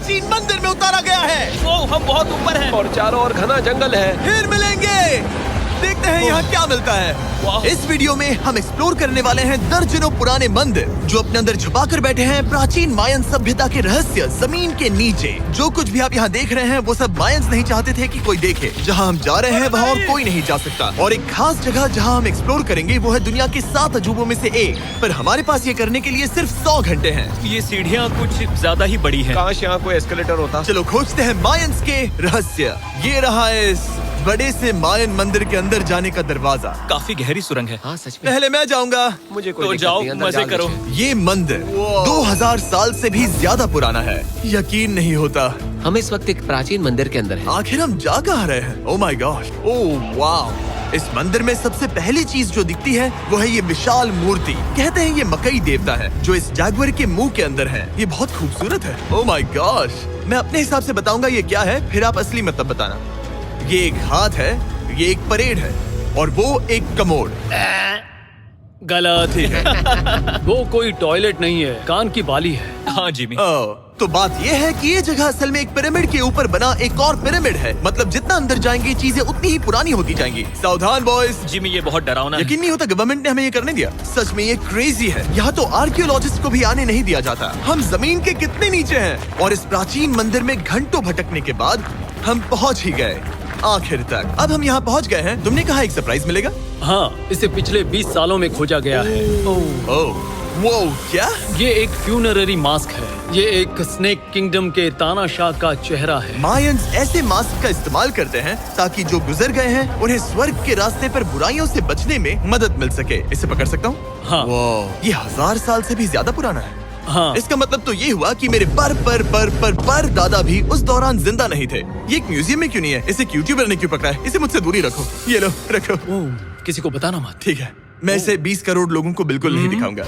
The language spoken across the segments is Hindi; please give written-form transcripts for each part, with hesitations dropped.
प्राचीन मंदिर में उतारा गया है। ओ, हम बहुत ऊपर हैं। और चारों ओर घना जंगल है। फिर मिलेंगे, देखते हैं यहाँ क्या मिलता है। इस वीडियो में हम एक्सप्लोर करने वाले हैं दर्जनों पुराने मंदिर जो अपने अंदर छुपा कर बैठे हैं प्राचीन मायन सभ्यता के रहस्य जमीन के नीचे। जो कुछ भी आप यहाँ देख रहे हैं वो सब मायंस नहीं चाहते थे कि कोई देखे। जहाँ हम जा रहे हैं वहाँ और कोई नहीं जा सकता। और एक खास जगह जहाँ हम एक्सप्लोर करेंगे वो है दुनिया के 7 अजूबों में से एक। पर हमारे पास ये करने के लिए सिर्फ 100 घंटे हैं। ये सीढ़ियाँ कुछ ज्यादा ही बड़ी हैं। काश यहाँ कोई एस्केलेटर होता। चलो खोजते हैं मायंस के रहस्य। ये रहा है इस बड़े से मायन मंदिर के अंदर जाने का दरवाजा। काफी गहरी सुरंग है। हाँ सच में। पहले मैं जाऊंगा। मुझे कोई तो दिक्कत जाओ, नहीं, अंदर मजे डाल करो। दीजिए। ये मंदिर 2000 साल से भी ज्यादा पुराना है। यकीन नहीं होता। हम इस वक्त एक प्राचीन मंदिर के अंदर हैं। आखिर हम जा कहाँ रहे हैं? ओह माय गॉड, ओह वाह। इस मंदिर में सबसे पहली चीज जो दिखती है वो है ये विशाल मूर्ति। कहते हैं ये मकई देवता है जो इस जैगुआर के मुंह के अंदर है। ये बहुत खूबसूरत है। ओह माय गॉड, मैं अपने हिसाब से बताऊंगा ये क्या है, फिर आप असली मतलब बताना। ये एक हाथ है, ये एक परेड है और वो एक कमोड। गलत है। वो कोई टॉयलेट नहीं है, कान की बाली है। हाँ जिमी। तो बात ये है कि ये जगह असल में एक पिरामिड के ऊपर बना एक और पिरामिड है। मतलब जितना अंदर जाएंगे चीजें उतनी ही पुरानी होती जाएंगी। सावधान बॉयज। जिमी ये बहुत डरावना है। यकीन नहीं होता गवर्नमेंट ने हमें ये करने दिया। सच में ये क्रेजी है। यहाँ तो आर्कियोलॉजिस्ट को भी आने नहीं दिया जाता। हम जमीन के कितने नीचे हैं और इस प्राचीन मंदिर में घंटों भटकने के बाद हम पहुँच ही गए आखिर तक। अब हम यहाँ पहुँच गए हैं। तुमने कहा एक सरप्राइज मिलेगा। हाँ, इसे पिछले 20 सालों में खोजा गया है। ओह वो क्या? ये एक फ्यूनररी मास्क है। ये एक स्नेक किंगडम के तानाशाह का चेहरा है। मायंस ऐसे मास्क का इस्तेमाल करते हैं ताकि जो गुजर गए हैं उन्हें स्वर्ग के रास्ते पर बुराइयों से बचने में मदद मिल सके। इसे पकड़ सकता हूँ? हाँ। ये 1000 साल से भी ज्यादा पुराना है। हाँ। इसका मतलब तो ये हुआ कि मेरे पर दादा भी उस दौरान जिंदा नहीं थे। ये एक म्यूजियम में क्यों नहीं है? इसे यूट्यूबर ने क्यों पकड़ा है? इसे मुझसे दूरी रखो। ये लो रखो। किसी को बताना मत। ठीक है, मैं इसे 20 करोड़ लोगों को बिल्कुल नहीं दिखाऊंगा।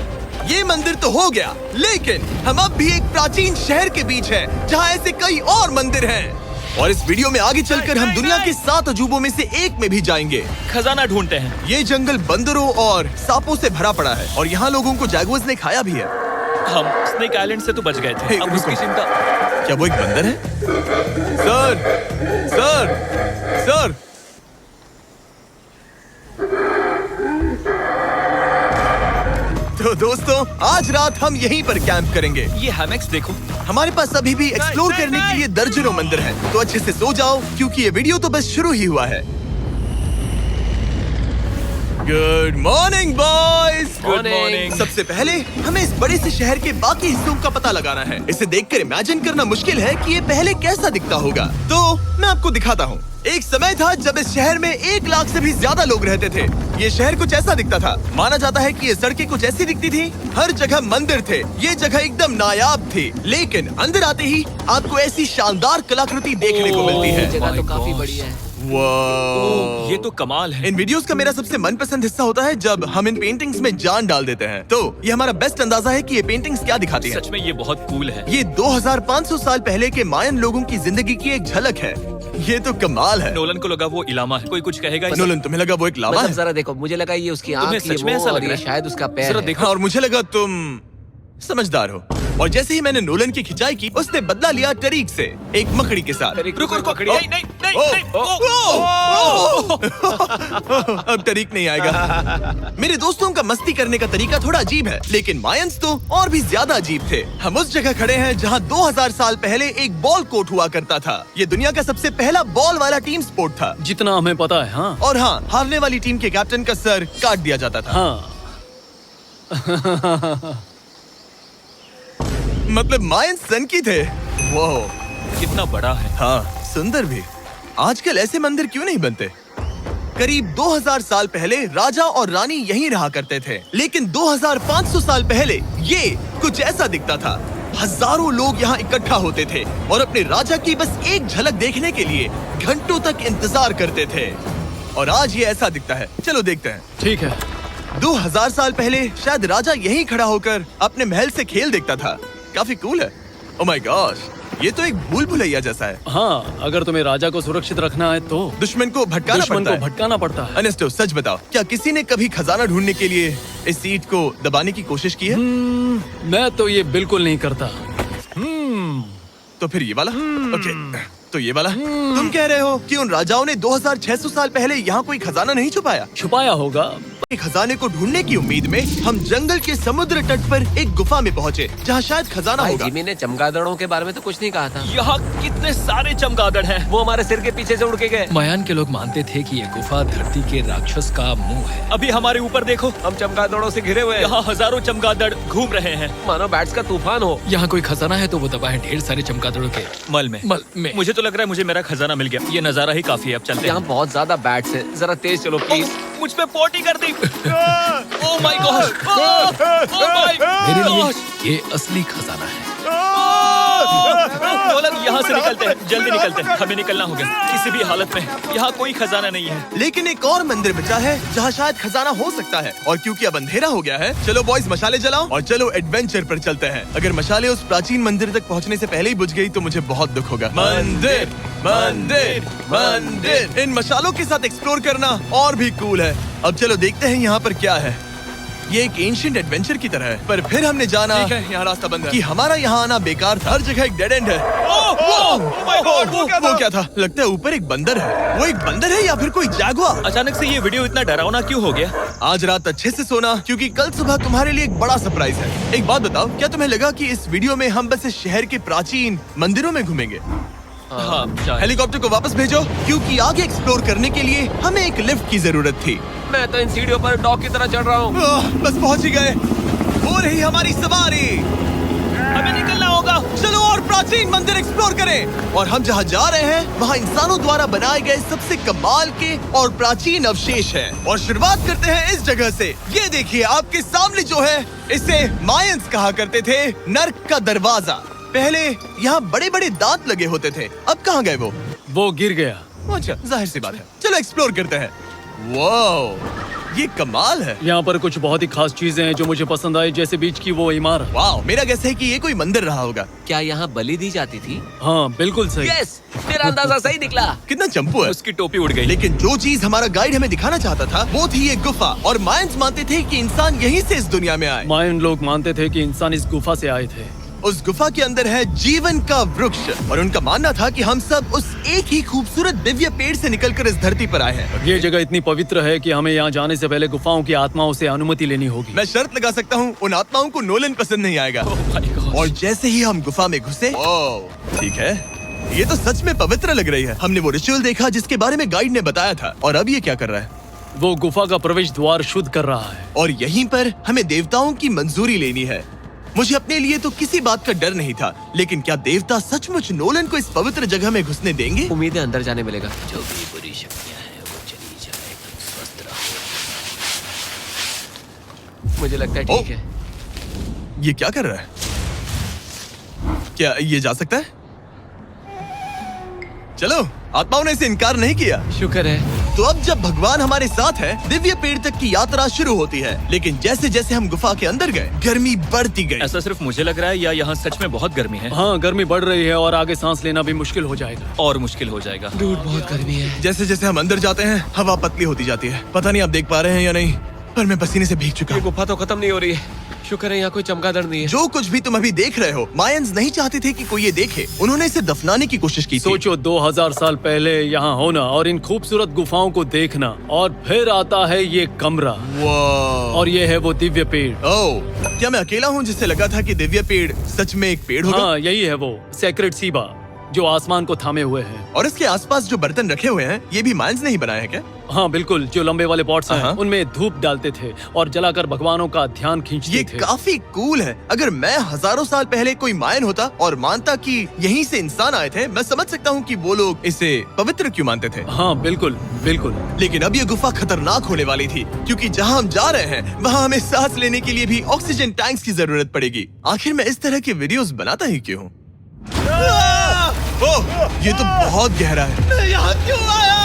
ये मंदिर तो हो गया, लेकिन हम अब भी एक प्राचीन शहर के बीच हैं, जहाँ ऐसे कई और मंदिर हैं। और इस वीडियो में आगे चलकर हम दुनिया के 7 अजूबों में से एक में भी जाएंगे। खजाना ढूंढते हैं। ये जंगल बंदरों और सांपों से भरा पड़ा है और यहाँ लोगों को जैगुआर्स ने खाया भी है। हम स्नेक आइलैंड से तो बच गए थे। अब उसकी चिंता। क्या वो एक बंदर है? Sir, sir, sir. तो दोस्तों आज रात हम यहीं पर कैंप करेंगे। ये हैमक्स देखो। हमारे पास अभी भी एक्सप्लोर करने के लिए दर्जनों मंदिर हैं। तो अच्छे से सो जाओ क्योंकि ये वीडियो तो बस शुरू ही हुआ है। Good morning boys. Good morning. सबसे पहले हमें इस बड़े से शहर के बाकी हिस्सों का पता लगाना है। इसे देखकर इमेजिन करना मुश्किल है कि ये पहले कैसा दिखता होगा। तो मैं आपको दिखाता हूँ। एक समय था जब इस शहर में 1 लाख से भी ज्यादा लोग रहते थे। ये शहर कुछ ऐसा दिखता था। माना जाता है कि ये सड़कें कुछ ऐसी दिखती थी। हर जगह मंदिर थे। ये जगह एकदम नायाब थी। लेकिन अंदर आते ही आपको ऐसी शानदार कलाकृति देखने को मिलती है। जगह तो काफी बड़ी है। वाह, ये तो कमाल है। इन वीडियोस का मेरा सबसे मनपसंद हिस्सा होता है जब हम इन पेंटिंग्स में जान डाल देते हैं। तो ये हमारा बेस्ट अंदाजा है कि ये पेंटिंग्स क्या दिखाती हैं। सच में ये बहुत कूल है। ये 2500 साल पहले के मायन लोगों की जिंदगी की एक झलक है। ये तो कमाल है। नोलन को लगा वो इलामा है। कोई कुछ कहेगा इसे? नोलन, तुम्हें लगा वो एक लावा मतलब है? जरा देखो, मुझे लगा ये उसकी तुम्हें आँख, ये सच में मुंह ऐसा और लग रहा ये है? शायद उसका पैर जरा है। देखो। और मुझे लगा तुम समझदार हो। और जैसे ही मैंने नोलन की खिंचाई की, उसने बदला लिया टरीक से, एक मकड़ी के साथ। रुको रुको। पकड़ी। नहीं नहीं नहीं ओ, नहीं। ओ, अब टरीक नहीं आएगा। मेरे दोस्तों का मस्ती करने का तरीका थोड़ा अजीब है, लेकिन मायंस तो और भी ज्यादा अजीब थे। हम उस जगह खड़े हैं जहां 2000 साल पहले एक बॉल कोर्ट हुआ करता था। ये दुनिया का सबसे पहला बॉल वाला टीम स्पोर्ट था। जितना हमें पता है। हाँ। और हाँ, हारने वाली टीम के कैप्टन का सर काट दिया जाता था। हाँ। मतलब मायंस सन की थे। वो कितना बड़ा है। हाँ, सुंदर भी। आजकल ऐसे मंदिर क्यों नहीं बनते? करीब 2000 साल पहले राजा और रानी यहीं रहा करते थे, लेकिन 2500 साल पहले ये कुछ ऐसा दिखता था। हजारों लोग यहाँ इकट्ठा होते थे और अपने राजा की बस एक झलक देखने के लिए घंटों तक इंतजार करते थे। और आज ये ऐसा दिखता है। चलो देखते हैं। ठीक है। 2000 साल पहले शायद राजा यहीं खड़ा होकर अपने महल से खेल देखता था। काफी कूल है। ओह माय गॉड, ये तो एक भूल भुलैया जैसा है। हाँ, अगर तुम्हें राजा को सुरक्षित रखना है तो दुश्मन को भटकाना पड़ता है। अनेस्टो, सच बताओ, क्या किसी ने कभी खजाना ढूंढने के लिए इस सीट को दबाने की कोशिश की है? मैं तो ये बिल्कुल नहीं करता। तो फिर ये वाला। ओके, तो ये वाला। तुम कह रहे हो कि उन राजाओं ने 2600 साल पहले यहाँ कोई खजाना नहीं छुपाया? छुपाया होगा। एक खजाने को ढूंढने की उम्मीद में हम जंगल के समुद्र तट पर एक गुफा में पहुँचे जहाँ शायद खजाना भाई होगा। जिमी ने चमगादड़ों के बारे में तो कुछ नहीं कहा था। यहाँ कितने सारे चमगादड़ हैं। वो हमारे सिर के पीछे से उड़ के गए। मायान के लोग मानते थे कि ये गुफा धरती के राक्षस का मुंह है। अभी हमारे ऊपर देखो, हम चमगादड़ों से घिरे हुए हैं। यहाँ हजारों चमगादड़ घूम रहे हैं। मानो बैट्स का तूफान हो। यहाँ कोई खजाना है तो वो दबा है ढेर सारे चमगादड़ों के मल में। मल में। मुझे तो लग रहा है मुझे मेरा खजाना मिल गया। ये नजारा ही काफी है, अब चलते यहाँ हैं। बहुत ज्यादा बैट्स हैं। जरा तेज चलो प्लीज। मुझ पे पोटी कर दी। Oh my god, oh my मेरे गॉड। लिए ये असली खजाना है। नोलन, यहाँ से निकलते हैं, जल्दी निकलते हैं, हमें निकलना होगा किसी भी हालत में। यहाँ कोई खजाना नहीं है। लेकिन एक और मंदिर बचा है जहाँ शायद खजाना हो सकता है, और क्योंकि अब अंधेरा हो गया है, चलो बॉयज मशाले जलाओ और चलो एडवेंचर पर चलते हैं। अगर मशाले उस प्राचीन मंदिर तक पहुँचने से पहले ही बुझ गई तो मुझे बहुत दुख होगा। मंदिर, मंदिर, मंदिर। इन मशालों के साथ एक्सप्लोर करना और भी कूल है। अब चलो देखते हैं यहाँ पर क्या है। ये एक एंशिएंट एडवेंचर की तरह है, पर फिर हमने जाना ठीक है, यहाँ रास्ता बंद है। कि हमारा यहाँ आना बेकार था। हर जगह एक डेड एंड है। वो क्या था? लगता है ऊपर एक बंदर है। वो एक बंदर है या फिर कोई जैगुआर? अचानक से ये वीडियो इतना डरावना क्यों हो गया? आज रात अच्छे से सोना, क्योंकि कल सुबह तुम्हारे लिए एक बड़ा सरप्राइज है। एक बात बताओ, क्या तुम्हें लगा कि इस वीडियो में हम बस इस शहर के प्राचीन मंदिरों में घूमेंगे? हाँ, शायद। हेलीकॉप्टर को वापस भेजो, क्योंकि आगे एक्सप्लोर करने के लिए हमें एक लिफ्ट की जरूरत थी। मैं तो इन सीढ़ियों पर डॉग की तरह चढ़ रहा हूँ। बस पहुंच ही गए। हो रही हमारी सवारी। हमें निकलना होगा। चलो और प्राचीन मंदिर एक्सप्लोर करें। और हम जहाँ जा रहे हैं वहाँ इंसानों द्वारा बनाए गए सबसे कमाल के और प्राचीन अवशेष हैं। और शुरुआत करते हैं इस जगह से। ये देखिए आपके सामने जो है, इसे मायंस कहा करते थे नर्क का दरवाजा। पहले यहाँ बड़े बड़े दांत लगे होते थे, अब कहाँ गए वो? गिर गया। अच्छा, जाहिर सी बात है। चलो एक्सप्लोर करते हैं। वाओ, ये कमाल है। यहाँ पर कुछ बहुत ही खास चीजें हैं जो मुझे पसंद आई, जैसे बीच की वो इमारत। वाओ, मेरा गेस है कि ये कोई मंदिर रहा होगा। क्या यहाँ बलि दी जाती थी? हाँ बिल्कुल सही। यस, मेरा अंदाजा सही निकला। कितना चंपू है। उसकी टोपी उड़ गई। लेकिन जो चीज हमारा गाइड हमें दिखाना चाहता था वो थी ये गुफा। और मायंस मानते थे कि इंसान यहीं से इस दुनिया में आए। मायन लोग मानते थे कि इंसान इस गुफा से आए थे। उस गुफा के अंदर है जीवन का वृक्ष, और उनका मानना था कि हम सब उस एक ही खूबसूरत दिव्य पेड़ से निकलकर इस धरती पर आए हैं। ये जगह इतनी पवित्र है कि हमें यहाँ जाने से पहले गुफाओं की आत्माओं से अनुमति लेनी होगी। मैं शर्त लगा सकता हूँ उन आत्माओं को नोलन पसंद नहीं आएगा। Oh my God। और जैसे ही हम गुफा में घुसे, ठीक है, ये तो सच में पवित्र लग रही है। हमने वो रिचुअल देखा जिसके बारे में गाइड ने बताया था। और अब ये क्या कर रहा है? वो गुफा का प्रवेश द्वार शुद्ध कर रहा है। और यहीं पर हमें देवताओं की मंजूरी लेनी है। मुझे अपने लिए तो किसी बात का डर नहीं था, लेकिन क्या देवता सचमुच नोलन को इस पवित्र जगह में घुसने देंगे? उम्मीद है अंदर जाने मिलेगा। जो भी बुरी शक्तियाँ हैं वो चली जाए, तुम स्वस्थ रहो। मुझे लगता है ठीक है। ये क्या कर रहा है? क्या ये जा सकता है? चलो, आत्माओं ने इसे इनकार नहीं किया। शुक्र है। तो अब जब भगवान हमारे साथ है, दिव्य पेड़ तक की यात्रा शुरू होती है। लेकिन जैसे जैसे हम गुफा के अंदर गए, गर्मी बढ़ती गई। ऐसा सिर्फ मुझे लग रहा है या यहाँ सच में बहुत गर्मी है? हाँ, गर्मी बढ़ रही है और आगे सांस लेना भी मुश्किल हो जाएगा। और मुश्किल हो जाएगा। दूर बहुत गर्मी है। जैसे जैसे हम अंदर जाते हैं, हवा पतली होती जाती है। पता नहीं आप देख पा रहे हैं या नहीं, पर मैं पसीने से भीग चुका ये हूँ। गुफा तो खत्म नहीं हो रही है। शुक्र है यहाँ कोई चमगादड़ नहीं है। जो कुछ भी तुम अभी देख रहे हो, मायंस नहीं चाहते थे कि कोई ये देखे। उन्होंने इसे दफनाने की कोशिश की थी। सोचो 2000 साल पहले यहाँ होना और इन खूबसूरत गुफाओं को देखना, और फिर आता है ये कमरा, वाह। और ये है वो दिव्य पेड़। ओह, क्या मैं अकेला हूँ जिससे लगा था कि दिव्य पेड़ सच में एक पेड़ होगा? हाँ, यही है वो सेक्रेट सीबा जो आसमान को थामे हुए है। और इसके आसपास जो बर्तन रखे हुए हैं, ये भी मायंस ने ही बनाए हैं क्या? हाँ बिल्कुल, जो लंबे वाले पॉट्स हैं, हाँ। उनमें धूप डालते थे और जलाकर भगवानों का ध्यान खींचते ये थे। काफी कूल है। अगर मैं हजारों साल पहले कोई मायन होता और मानता कि यहीं से इंसान आए थे, मैं समझ सकता हूँ कि वो लोग इसे पवित्र क्यों मानते थे। हाँ बिल्कुल बिल्कुल। लेकिन अब ये गुफा खतरनाक होने वाली थी, क्योंकि जहाँ हम जा रहे हैं वहाँ हमें सांस लेने के लिए भी ऑक्सीजन टैंक्स की जरूरत पड़ेगी। आखिर मैं इस तरह के वीडियोस बनाता ही क्यों हूँ? ओह, ये तो बहुत गहरा है। मैं यहाँ क्यों आया?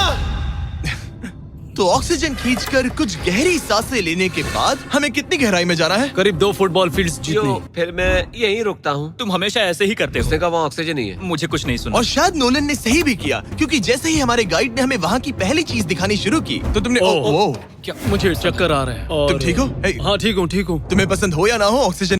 तो ऑक्सीजन खींचकर कुछ गहरी सांसें लेने के बाद हमें कितनी गहराई में जाना है? करीब 2 फुटबॉल फील्ड्स जितनी। जो फिर मैं यहीं रुकता हूँ। तुम हमेशा ऐसे ही करते उसने हो। कहा वहाँ ऑक्सीजन नहीं है। मुझे कुछ नहीं सुना। और शायद नोलन ने सही भी किया, क्योंकि जैसे ही हमारे गाइड ने हमें वहाँ की पहली चीज दिखानी शुरू की तो तुमने ओह, ओह, क्या मुझे चक्कर आ रहे हैं। और तुम ठीक हो? हाँ ठीक हूँ ठीक हूँ। तुम्हें पसंद हो या ना हो, ऑक्सीजन